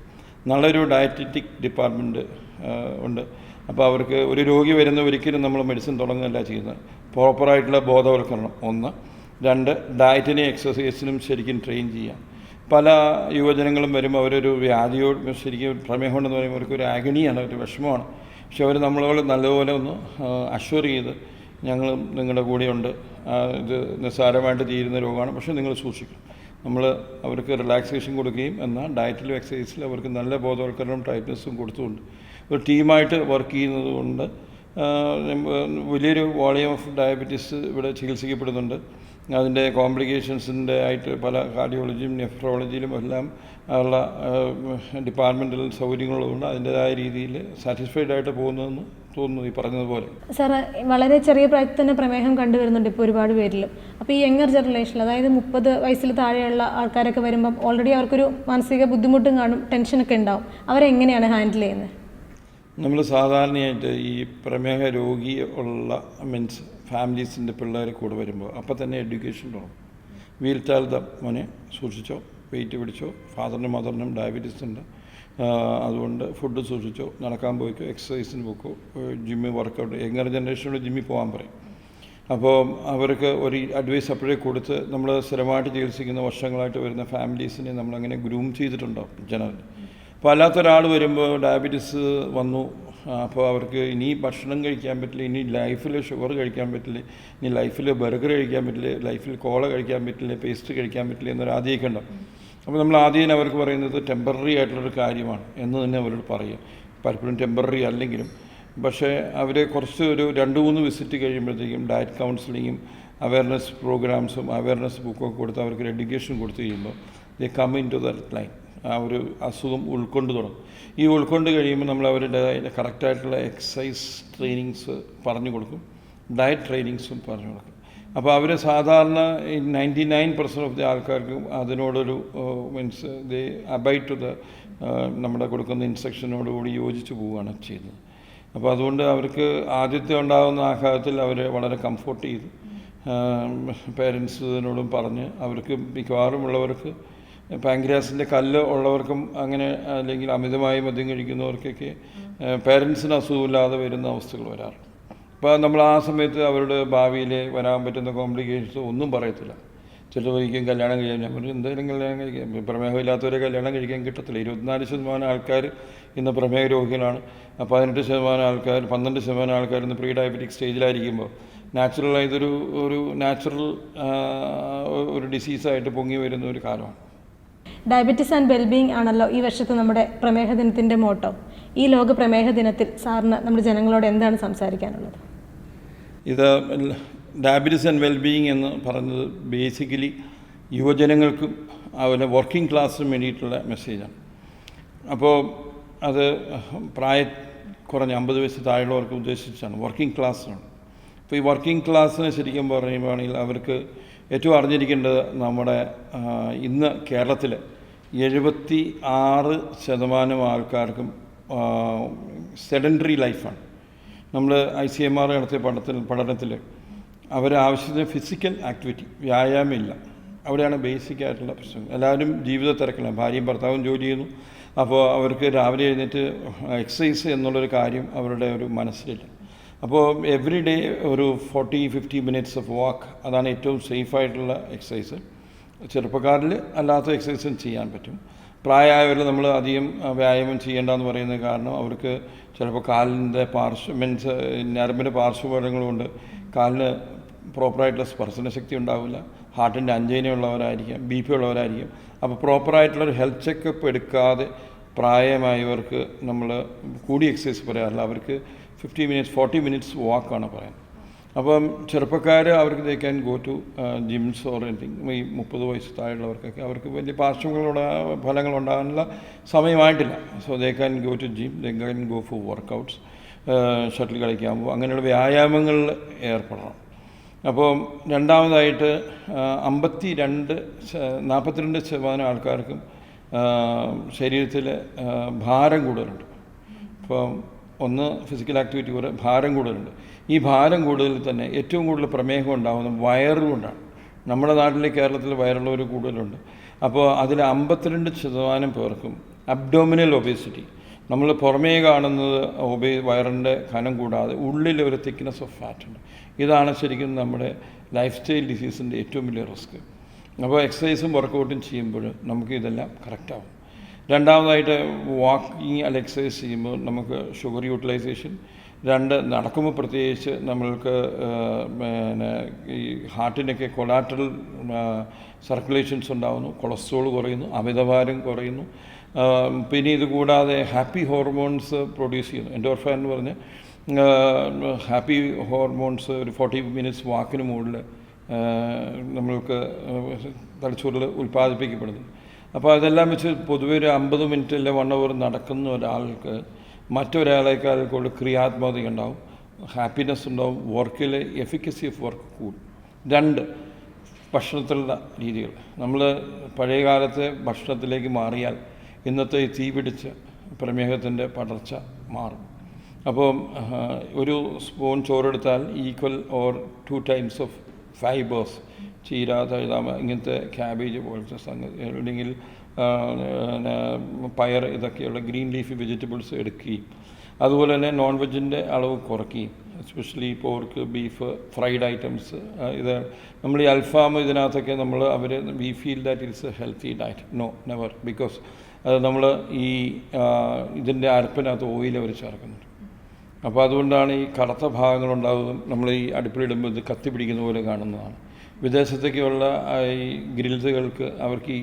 നല്ലൊരു ഡയറ്ററ്റിക് ഡിപ്പാർട്ട്മെൻറ്റ് ഉണ്ട്. അപ്പോൾ അവർക്ക് ഒരു രോഗി വരുന്ന ഒരിക്കലും നമ്മൾ മെഡിസിൻ തുടങ്ങുകയല്ല ചെയ്യുന്നത്. പ്രോപ്പറായിട്ടുള്ള ബോധവൽക്കരണം 1, 2 ഡയറ്റിനും എക്സസൈസിനും ശരിക്കും ട്രെയിൻ ചെയ്യാം. പല യുവജനങ്ങളും വരുമ്പോൾ അവരൊരു വ്യാധിയോട്, ശരിക്കും പ്രമേഹം ഉണ്ടെന്ന് പറയുമ്പോൾ അവർക്കൊരു ആഗണിയാണ്, ഒരു വിഷമമാണ്. പക്ഷെ അവർ നമ്മളോട് നല്ലപോലെ ഒന്ന് അഷ്വർ ചെയ്ത് ഞങ്ങളും നിങ്ങളുടെ കൂടെയുണ്ട്, ഇത് നിസ്സാരമായിട്ട് തീരുന്ന രോഗമാണ്, പക്ഷേ നിങ്ങൾ സൂക്ഷിക്കണം. നമ്മൾ അവർക്ക് റിലാക്സേഷൻ കൊടുക്കുകയും എന്നാൽ ഡയറ്റിലും എക്സസൈസിലും അവർക്ക് നല്ല ബോധവൽക്കരണവും ടൈറ്റ്നസ്സും കൊടുത്തുകൊണ്ട് ഒരു ടീമായിട്ട് വർക്ക് ചെയ്യുന്നത് കൊണ്ട് വലിയൊരു വോളിയം ഓഫ് ഡയബറ്റീസ് ഇവിടെ ചികിത്സിക്കപ്പെടുന്നുണ്ട്. അതിൻ്റെ കോംപ്ലിക്കേഷൻസിൻ്റെ ആയിട്ട് പല കാർഡിയോളജിയും നെഫ്രോളജിയിലും എല്ലാം ഉള്ള ഡിപ്പാർട്ട്മെൻറ്റൽ സൗകര്യങ്ങളുള്ളതുകൊണ്ട് അതിൻ്റേതായ രീതിയിൽ സാറ്റിസ്ഫൈഡ് ആയിട്ട് പോകുന്നതെന്ന് തോന്നുന്നു ഈ പറഞ്ഞതുപോലെ. സാറ് വളരെ ചെറിയ പ്രായത്തിൽ തന്നെ പ്രമേഹം കണ്ടുവരുന്നുണ്ട് ഇപ്പോൾ ഒരുപാട് പേരിലും. അപ്പോൾ ഈ യങ്ങർ ജനറേഷനിൽ, അതായത് 30 വയസ്സിൽ താഴെയുള്ള ആൾക്കാരൊക്കെ വരുമ്പം ഓൾറെഡി അവർക്കൊരു മാനസിക ബുദ്ധിമുട്ടും കാണും, ടെൻഷനൊക്കെ ഉണ്ടാവും. അവരെങ്ങനെയാണ് ഹാൻഡിൽ ചെയ്യുന്നത്? നമ്മൾ സാധാരണയായിട്ട് ഈ പ്രമേഹ രോഗി ഉള്ള മീൻസ് ഫാമിലീസിൻ്റെ പിള്ളേർ കൂടെ വരുമ്പോൾ അപ്പം തന്നെ എഡ്യൂക്കേഷൻ തുടങ്ങും. വീൽ ടെൽ ദം, മോനെ സൂക്ഷിച്ചോ, വെയിറ്റ് പിടിച്ചോ, ഫാദറിനും മദറിനും ഡയബറ്റീസ് ഉണ്ട്, അതുകൊണ്ട് ഫുഡ് സൂക്ഷിച്ചോ, നടക്കാൻ പോയിക്കോ, എക്സസൈസിന് പോക്കോ, ജിമ്മിൽ വർക്കൗട്ട്, യങ്ങർ ജനറേഷനോട് ജിമ്മിൽ പോകാൻ പറയും. അപ്പോൾ അവർക്ക് ഒരു അഡ്വൈസ് അപ്പോഴേ കൊടുത്ത് നമ്മൾ സ്ഥിരമായിട്ട് ചികിത്സിക്കുന്ന വർഷങ്ങളായിട്ട് വരുന്ന ഫാമിലീസിനെ നമ്മളങ്ങനെ ഗ്രൂം ചെയ്തിട്ടുണ്ടാവും ജനറൽ. അപ്പോൾ അല്ലാത്തൊരാൾ വരുമ്പോൾ ഡയബറ്റീസ് വന്നു, അപ്പോൾ അവർക്ക് ഇനി ഭക്ഷണം കഴിക്കാൻ പറ്റില്ല, ഇനി ലൈഫിൽ ഷുഗർ കഴിക്കാൻ പറ്റില്ല, ഇനി ലൈഫിൽ ബർഗർ കഴിക്കാൻ പറ്റില്ല, ലൈഫിൽ കോള കഴിക്കാൻ പറ്റില്ല, പേസ്റ്റ് കഴിക്കാൻ പറ്റില്ല എന്നൊരു ആദ്യമൊക്കെ ഉണ്ടാവും. അപ്പോൾ നമ്മൾ ആദ്യം അവർക്ക് പറയുന്നത് ടെമ്പററി ആയിട്ടുള്ളൊരു കാര്യമാണ് എന്ന് തന്നെ അവരോട് പറയുക. പലപ്പോഴും ടെമ്പററി അല്ലെങ്കിലും, പക്ഷേ അവർ കുറച്ച് ഒരു 2-3 വിസിറ്റ് കഴിയുമ്പോഴത്തേക്കും ഡയറ്റ് കൗൺസിലിങ്ങും അവയർനെസ് പ്രോഗ്രാംസും അവയർനെസ് ബുക്കൊക്കെ കൊടുത്ത് അവർക്ക് എഡ്യൂക്കേഷൻ കൊടുത്തു കഴിയുമ്പോൾ they come into that line. ആ ഒരു അസുഖം ഉൾക്കൊണ്ട് തുടങ്ങും. ഈ ഉൾക്കൊണ്ട് കഴിയുമ്പോൾ നമ്മൾ അവരുടെ കറക്റ്റായിട്ടുള്ള എക്സസൈസ് ട്രെയിനിങ്സ് പറഞ്ഞു കൊടുക്കും, ഡയറ്റ് ട്രെയിനിങ്സും പറഞ്ഞു കൊടുക്കും. അപ്പോൾ അവർ സാധാരണ 99% ഓഫ് ദി ആൾക്കാർക്കും അതിനോടൊരു means they abide to the നമ്മുടെ കൊടുക്കുന്ന ഇൻസ്ട്രക്ഷനോടുകൂടി യോജിച്ച് പോവുകയാണ് ചെയ്യുന്നത്. അപ്പോൾ അതുകൊണ്ട് അവർക്ക് ആദ്യത്തെ ഉണ്ടാകുന്ന ആഘാതത്തിൽ അവർ വളരെ കംഫോർട്ട് ചെയ്ത് പേരൻസിനോടും പറഞ്ഞ് അവർക്ക് മിക്കവാറും ഉള്ളവർക്ക് പാങ്ക്രിയാസിൻ്റെ കല്ല് ഉള്ളവർക്കും അങ്ങനെ, അല്ലെങ്കിൽ അമിതമായി മദ്യം കഴിക്കുന്നവർക്കൊക്കെ പേരൻസിന് അസുഖമില്ലാതെ വരുന്ന അവസ്ഥകൾ വരാറുണ്ട്. അപ്പോൾ നമ്മൾ ആ സമയത്ത് അവരുടെ ഭാവിയിൽ വരാൻ പറ്റുന്ന കോംപ്ലിക്കേഷൻസ് ഒന്നും പറയത്തില്ല. ചിലവരിക്കും കല്യാണം കഴിക്കാൻ, ഞാൻ പറഞ്ഞു എന്തായാലും കല്യാണം കഴിക്കാൻ, പ്രമേഹമില്ലാത്തവരെ കല്യാണം കഴിക്കാൻ കിട്ടത്തില്ല. 24% ആൾക്കാർ ഇന്ന് പ്രമേഹ രോഗികളാണ്. 18% ആൾക്കാർ, 12% ആൾക്കാർ ഇന്ന് പ്രീ ഡയബറ്റിക് സ്റ്റേജിലായിരിക്കുമ്പോൾ നാച്ചുറലായി ഇതൊരു നാച്ചുറൽ ഒരു ഡിസീസായിട്ട് പൊങ്ങി വരുന്ന ഒരു കാലമാണ്. ഡയബറ്റിസ് ആൻഡ് വെൽബീയിങ് ആണല്ലോ ഈ വർഷത്തെ നമ്മുടെ പ്രമേഹ ദിനത്തിൻ്റെ മോട്ടോ. ഈ ലോക പ്രമേഹ ദിനത്തിൽ സാറിന് നമ്മുടെ ജനങ്ങളോട് എന്താണ് സംസാരിക്കാനുള്ളത്? ഇത് ഡയബറ്റിസ് ആൻഡ് വെൽബീയിങ് എന്ന് പറഞ്ഞത് ബേസിക്കലി യുവജനങ്ങൾക്കും അതുപോലെ വർക്കിംഗ് ക്ലാസ്സിനും വേണ്ടിയിട്ടുള്ള മെസ്സേജാണ്. അപ്പോൾ അത് കുറഞ്ഞ 50 വയസ്സ് താഴെയുള്ളവർക്ക് ഉദ്ദേശിച്ചാണ്, വർക്കിംഗ് ക്ലാസ്സിനാണ്. അപ്പോൾ ഈ വർക്കിംഗ് ക്ലാസ്സിന് ശരിക്കും പറയുകയാണെങ്കിൽ അവർക്ക് ഏറ്റവും അറിഞ്ഞിരിക്കേണ്ടത് നമ്മുടെ ഇന്ന് കേരളത്തിൽ 76% ആൾക്കാർക്കും സെഡൻറ്ററി ലൈഫാണ്. നമ്മൾ ICMR നടത്തിയ പഠനത്തിൽ അവരാവശ്യത്തിന് ഫിസിക്കൽ ആക്ടിവിറ്റി, വ്യായാമമില്ല. അവിടെയാണ് ബേസിക് ആയിട്ടുള്ള പ്രശ്നം. എല്ലാവരും ജീവിത തിരക്കിലാണ്, ഭാര്യയും ഭർത്താവും ജോലി ചെയ്യുന്നു. അപ്പോൾ അവർക്ക് രാവിലെ എഴുന്നേറ്റ് എക്സസൈസ് എന്നുള്ളൊരു കാര്യം അവരുടെ ഒരു മനസ്സിലില്ല. അപ്പോൾ എവറി ഡേ ഒരു 40-50 മിനിറ്റ്സ് ഓഫ് വാക്ക്, അതാണ് ഏറ്റവും സേഫായിട്ടുള്ള എക്സസൈസ്. ചെറുപ്പക്കാരിൽ അല്ലാത്ത എക്സസൈസും ചെയ്യാൻ പറ്റും. പ്രായമായവരിൽ നമ്മൾ അധികം വ്യായാമം ചെയ്യേണ്ടെന്ന് പറയുന്നത് കാരണം അവർക്ക് ചിലപ്പോൾ കാലിൻ്റെ മീൻസ് ഞരമ്പിൻ്റെ പാർശ്വഫലങ്ങളുകൊണ്ട് കാലിന് പ്രോപ്പറായിട്ടുള്ള സ്പർശന ശക്തി ഉണ്ടാവില്ല, ഹാർട്ടിൻ്റെ അഞ്ചൈന ഉള്ളവരായിരിക്കാം, BP ഉള്ളവരായിരിക്കും. അപ്പോൾ പ്രോപ്പറായിട്ടുള്ളൊരു ഹെൽത്ത് ചെക്കപ്പ് എടുക്കാതെ പ്രായമായവർക്ക് നമ്മൾ കൂടി എക്സസൈസ് പറയാറില്ല. അവർക്ക് 50 മിനിറ്റ്സ് 40 മിനിറ്റ്സ് വാക്കാണ് പറയുന്നത്. അപ്പം ചെറുപ്പക്കാർ അവർക്ക് they can go to gyms or anything. ഈ 30 വയസ്സ് താഴെയുള്ളവർക്കൊക്കെ അവർക്ക് വലിയ ഫലങ്ങളുണ്ടാകാനുള്ള സമയമായിട്ടില്ല. So they can go to gym, they can go for workouts. Shuttle കളിക്കാൻ പോകും, അങ്ങനെയുള്ള വ്യായാമങ്ങളിൽ ഏർപ്പെടണം. അപ്പോൾ രണ്ടാമതായിട്ട് 42% ആൾക്കാർക്കും ശരീരത്തിൽ ഭാരം കൂടുതലുണ്ട്. ഇപ്പം ഒന്ന് ഫിസിക്കൽ ആക്ടിവിറ്റി കൂടെ ഭാരം കൂടുതലുണ്ട്. ഈ ഭാരം കൂടുതൽ തന്നെ ഏറ്റവും കൂടുതൽ പ്രമേഹം ഉണ്ടാകുന്നത് വയറുകൊണ്ടാണ്. നമ്മുടെ നാട്ടിൽ കേരളത്തിൽ വയറുള്ളവർ കൂടുതലുണ്ട്. അപ്പോൾ അതിൽ 52% പേർക്കും അബ്ഡോമിനൽ ഒബേസിറ്റി, നമ്മൾ പുറമേ കാണുന്നത് വയറിൻ്റെ കനം കൂടാതെ ഉള്ളിൽ ഒരു തിക്നെസ് ഓഫ് ഫാറ്റ് ഉണ്ട്. ഇതാണ് ശരിക്കും നമ്മുടെ ലൈഫ് സ്റ്റൈൽ ഡിസീസിൻ്റെ ഏറ്റവും വലിയ റിസ്ക്. അപ്പോൾ എക്സസൈസും വർക്കൗട്ടും ചെയ്യുമ്പോൾ നമുക്ക് ഇതെല്ലാം കറക്റ്റാവും. രണ്ടാമതായിട്ട് വാക്കിങ് അല്ല എക്സസൈസ് ചെയ്യുമ്പോൾ നമുക്ക് ഷുഗർ യൂട്ടിലൈസേഷൻ, നടക്കുമ്പോൾ പ്രത്യേകിച്ച് നമ്മൾക്ക് പിന്നെ ഈ ഹാർട്ടിനൊക്കെ കൊളാറ്ററൽ സർക്കുലേഷൻസ് ഉണ്ടാകുന്നു, കൊളസ്ട്രോൾ കുറയുന്നു, അമിതഭാരം കുറയുന്നു. പിന്നെ ഇത് കൂടാതെ ഹാപ്പി ഹോർമോൺസ് പ്രൊഡ്യൂസ് ചെയ്യുന്നു. എൻഡോർഫിൻ എന്ന് പറഞ്ഞ് ഹാപ്പി ഹോർമോൺസ് ഒരു 40 മിനിറ്റ്സ് വാക്കിന് മുകളിൽ നമ്മൾക്ക് തലച്ചോറിൽ ഉൽപ്പാദിപ്പിക്കപ്പെടുന്നു. അപ്പോൾ അതെല്ലാം വെച്ച് പൊതുവെ ഒരു 50 മിനിറ്റ് അല്ലെ 1 അവർ നടക്കുന്ന ഒരാൾക്ക് മറ്റൊരാളേക്കാൾ കൂടുതൽ ക്രിയാത്മകത ഉണ്ടാവും, ഹാപ്പിനെസ് ഉണ്ടാവും, വർക്കിൽ എഫിക്കസി ഓഫ് വർക്ക് കൂടും. 2, ഭക്ഷണത്തിലുള്ള രീതികൾ. നമ്മൾ പഴയ കാലത്തെ ഭക്ഷണത്തിലേക്ക് മാറിയാൽ ഇന്നത്തെ ഈ തീ പിടിച്ച പ്രമേഹത്തിൻ്റെ പടർച്ച മാറും. അപ്പോൾ ഒരു സ്പൂൺ ചോറെടുത്താൽ equal or 2 times of fibres, ചീര, തഴുതാമ, ഇങ്ങനത്തെ ക്യാബേജ് പോലത്തെ സംഗതി, അല്ലെങ്കിൽ പയർ, ഇതൊക്കെയുള്ള ഗ്രീൻ ലീഫി വെജിറ്റബിൾസ് എടുക്കുകയും അതുപോലെ തന്നെ നോൺ വെജിൻ്റെ അളവ് കുറയ്ക്കുകയും, especially pork, beef, fried items. ഇത് നമ്മൾ ഈ അൽഫാം ഇതിനകത്തൊക്കെ we feel that it's a healthy diet. No, never. Because അത് നമ്മൾ ഈ ഇതിൻ്റെ അരപ്പിനകത്ത് ഓയിൽ അവർ ചേർക്കുന്നുണ്ട്. അപ്പോൾ അതുകൊണ്ടാണ് ഈ കറുത്ത ഭാഗങ്ങളുണ്ടാകുന്നതും നമ്മൾ ഈ അടുപ്പിലിടുമ്പോൾ ഇത് കത്തി പിടിക്കുന്ന പോലെ കാണുന്നതാണ്. വിദേശത്തേക്കുള്ള ഈ ഗ്രിൽസുകൾക്ക് അവർക്ക് ഈ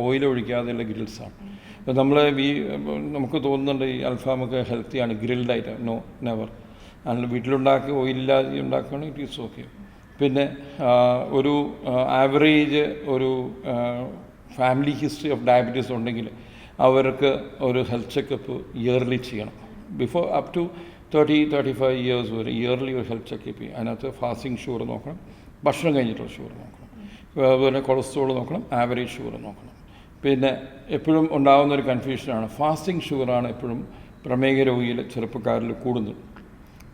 ഓയിൽ ഒഴിക്കാതെയുള്ള ഗ്രിൽസാണ്. നമുക്ക് തോന്നുന്നുണ്ട് ഈ അൽഫാമൊക്കെ ഹെൽത്തിയാണ്, ഗ്രിൽഡ് ഐറ്റം. No, never. അതിൽ വീട്ടിലുണ്ടാക്കി ഓയിലില്ലാതെ ഉണ്ടാക്കുകയാണെങ്കിൽ ഇറ്റ് ഈസ് ഓക്കെ. പിന്നെ ഒരു ആവറേജ് ഒരു ഫാമിലി ഹിസ്റ്ററി ഓഫ് ഡയബറ്റീസ് ഉണ്ടെങ്കിൽ അവർക്ക് ഒരു ഹെൽത്ത് ചെക്കപ്പ് ഇയർലി ചെയ്യണം. ബിഫോർ അപ് ടു 30-35 ഇയേഴ്സ് വരെ ഇയർലി ഒരു ഹെൽത്ത് ചെക്കപ്പ് ചെയ്യും. അതിനകത്ത് ഫാസ്റ്റിംഗ് ഷുഗർ നോക്കണം, ഭക്ഷണം കഴിഞ്ഞിട്ടുള്ള ഷുഗർ നോക്കണം, അതുപോലെ കൊളസ്ട്രോൾ നോക്കണം, ആവറേജ് ഷുഗർ നോക്കണം. പിന്നെ എപ്പോഴും ഉണ്ടാകുന്ന ഒരു കൺഫ്യൂഷനാണ്, ഫാസ്റ്റിംഗ് ഷുഗറാണ് എപ്പോഴും പ്രമേഹ രോഗിയിൽ ചെറുപ്പക്കാരിൽ കൂടുന്നത്,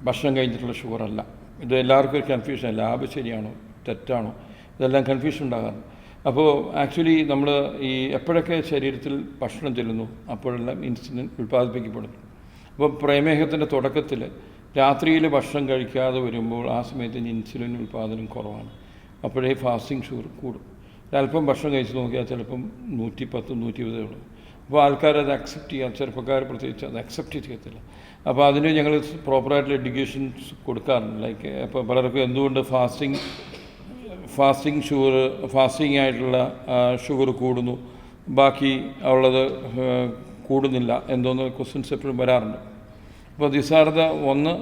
ഭക്ഷണം കഴിഞ്ഞിട്ടുള്ള ഷുഗറല്ല. ഇത് എല്ലാവർക്കും ഒരു കൺഫ്യൂഷൻ. ലാബ് ശരിയാണോ തെറ്റാണോ, ഇതെല്ലാം കൺഫ്യൂഷൻ ഉണ്ടാകാറുണ്ട്. അപ്പോൾ ആക്ച്വലി നമ്മൾ ഈ എപ്പോഴൊക്കെ ശരീരത്തിൽ ഭക്ഷണം ചെല്ലുന്നു അപ്പോഴെല്ലാം ഇൻസുലിൻ ഉൽപ്പാദിപ്പിക്കപ്പെടുന്നു. അപ്പോൾ പ്രമേഹത്തിൻ്റെ തുടക്കത്തിൽ രാത്രിയിൽ ഭക്ഷണം കഴിക്കാതെ വരുമ്പോൾ ആ സമയത്ത് ഇൻസുലിൻ ഉൽപ്പാദനം കുറവാണ്. അപ്പോഴേ ഫാസ്റ്റിംഗ് ഷുഗർ കൂടും. അല്പം ഭക്ഷണം കഴിച്ച് നോക്കിയാൽ ചിലപ്പം 110-120 ഉള്ളൂ. അപ്പോൾ ആൾക്കാരത് അക്സെപ്റ്റ് ചെയ്യാം, ചെറുപ്പക്കാർ പ്രത്യേകിച്ച് അത് അക്സെപ്റ്റ് ചെയ്യത്തില്ല. അപ്പോൾ അതിന് ഞങ്ങൾ പ്രോപ്പറായിട്ടുള്ള എഡ്യൂക്കേഷൻസ് കൊടുക്കാറുണ്ട്. ലൈക്ക് ഇപ്പോൾ പലർക്കും എന്തുകൊണ്ട് ഫാസ്റ്റിംഗ് ആയിട്ടുള്ള ഷുഗർ കൂടുന്നു, ബാക്കി ഉള്ളത് കൂടുന്നില്ല, എന്തോന്ന് ക്വസ്റ്റ്യൻസ് എപ്പോഴും വരാറുണ്ട്. അപ്പോൾ ദിസ് ആർ ദ ഒന്ന്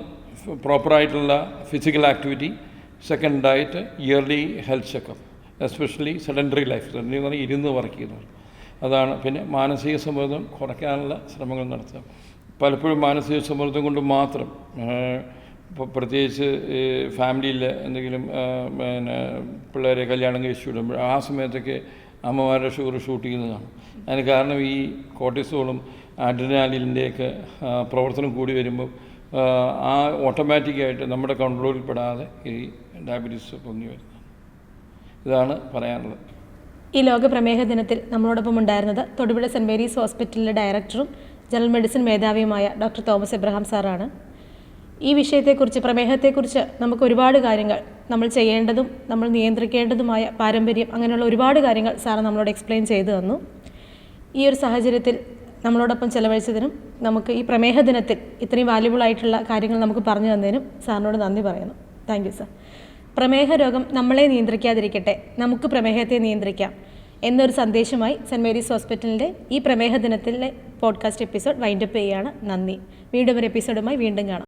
പ്രോപ്പറായിട്ടുള്ള physical activity, second diet, yearly health checkup, especially sedentary life style എന്ന് പറഞ്ഞാൽ ഇരുന്ന് വർക്ക് ചെയ്യുന്നവർ. അതാണ്. പിന്നെ മാനസിക സമ്മർദ്ദം കുറയ്ക്കാനുള്ള ശ്രമങ്ങൾ നടത്തുക. പലപ്പോഴും മാനസിക സമ്മർദ്ദം കൊണ്ട് മാത്രം, ഇപ്പോൾ പ്രത്യേകിച്ച് ഫാമിലിയിൽ എന്തെങ്കിലും പിന്നെ പിള്ളേരെ കല്യാണം കഴിച്ചു വിടുമ്പോൾ ആ സമയത്തൊക്കെ അമ്മമാരുടെ ഷുഗർ ഷൂട്ട് ചെയ്യുന്നതാണ്. അതിന് കാരണം ഈ കോർട്ടിസോളും അഡ്രിനാലിൻ്റെയൊക്കെ പ്രവർത്തനം കൂടി വരുമ്പോൾ ആ ഓട്ടോമാറ്റിക്കായിട്ട് നമ്മുടെ കൺട്രോളിൽപ്പെടാതെ ഈ ഡയബറ്റീസ് പൊങ്ങി വരുന്നത്. ഇതാണ് പറയാനുള്ളത്. ഈ ലോക പ്രമേഹ ദിനത്തിൽ നമ്മളോടൊപ്പം ഉണ്ടായിരുന്നത് തൊടുപുഴ സെൻറ്റ് മേരീസ് ഹോസ്പിറ്റലിലെ ഡയറക്ടറും ജനറൽ മെഡിസിൻ മേധാവിയുമായ ഡോക്ടർ തോമസ് എബ്രഹാം സാറാണ്. ഈ വിഷയത്തെക്കുറിച്ച്, പ്രമേഹത്തെക്കുറിച്ച് നമുക്ക് ഒരുപാട് കാര്യങ്ങൾ നമ്മൾ ചെയ്യേണ്ടതും നമ്മൾ നിയന്ത്രിക്കേണ്ടതുമായ പാരമ്പര്യം, അങ്ങനെയുള്ള ഒരുപാട് കാര്യങ്ങൾ സാറ് നമ്മളോട് എക്സ്പ്ലെയിൻ ചെയ്തു തന്നു. ഈ ഒരു സാഹചര്യത്തിൽ നമ്മളോടൊപ്പം ചെലവഴിച്ചതിനും നമുക്ക് ഈ പ്രമേഹ ദിനത്തിൽ ഇത്രയും വാല്യുബിളായിട്ടുള്ള കാര്യങ്ങൾ നമുക്ക് പറഞ്ഞു തന്നതിനും സാറിനോട് നന്ദി പറയുന്നു. Thank you sir. പ്രമേഹ രോഗം നമ്മളെ നിയന്ത്രിക്കാതിരിക്കട്ടെ, നമുക്ക് പ്രമേഹത്തെ നിയന്ത്രിക്കാം എന്നൊരു സന്ദേശമായി സെൻറ്റ് മേരീസ് ഹോസ്പിറ്റലിൻ്റെ ഈ പ്രമേഹ ദിനത്തിലെ പോഡ്കാസ്റ്റ് എപ്പിസോഡ് വൈൻഡപ്പ് ചെയ്യുകയാണ്. നന്ദി. വീണ്ടും ഒരു എപ്പിസോഡുമായി വീണ്ടും കാണാം.